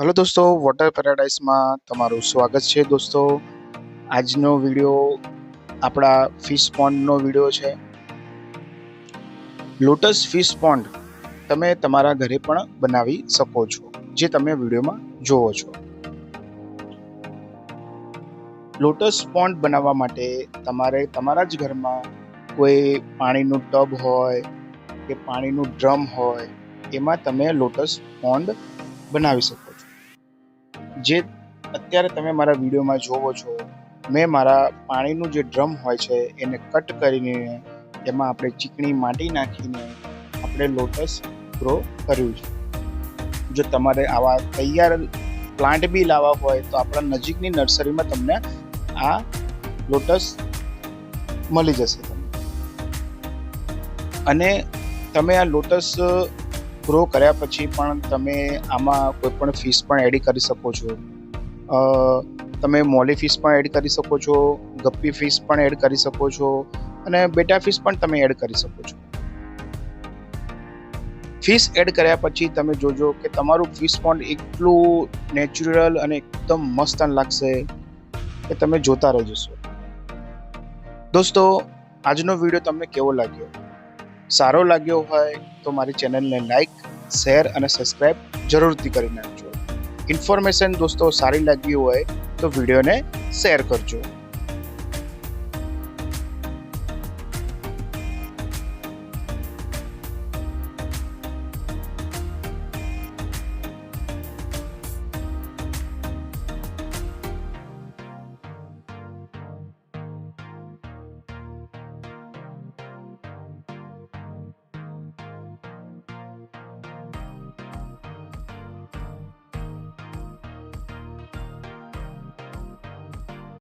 Hello दोस्तों, water paradise में तमारू स्वागत है। दोस्तों, આજનો વિડિયો આપણા ફિશ પોન્ડનો વિડિયો છે। લોટસ ફિશ પોન્ડ તમે તમારા ઘરે પણ બનાવી શકો છો, જે તમે વિડિયોમાં જોવો છો। લોટસ પોન્ડ બનાવવા માટે તમારે તમારા જ ઘરમાં કોઈ પાણીનું ટબ હોય કે પાણીનું ડ્રમ હોય, એમાં તમે લોટસ પોન્ડ બનાવી શકો છો। જે અત્યારે તમે મારા વિડીયોમાં જોવો છો, મેં મારા પાણીનું જે ડ્રમ હોય છે એને કટ કરીને એમાં આપણે ચીકણી માટી નાખીને આપણે લોટસ ગ્રો કર્યું છે। જો તમારે આવા તૈયાર પ્લાન્ટ બી લાવવા હોય તો આપણા નજીકની નર્સરીમાં તમને આ લોટસ મળી જશે તમને। અને તમે આ લોટસ ગ્રો કર્યા પછી પણ તમે આમાં કોઈ પણ ફિશ પણ એડ કરી શકો છો। તમે મોલી ફિશ પણ એડ કરી શકો છો, ગપ્પી ફિશ પણ એડ કરી શકો છો અને બેટા ફિશ પણ તમે એડ કરી શકો છો। ફિશ એડ કર્યા પછી તમે જોજો કે તમારું ફિશ પોન્ડ એટલું નેચરલ અને એકદમ મસ્ત લાગશે કે તમે જોતા રહી જશો। દોસ્તો, આજનો વિડીયો તમને કેવો લાગ્યો? સારો લાગ્યો હોય તો મારી ચેનલને લાઈક, શેર અને સબસ્ક્રાઇબ જરૂરથી કરી નાખજો। ઇન્ફોર્મેશન દોસ્તો સારી લાગી હોય તો વિડીયોને શેર કરજો।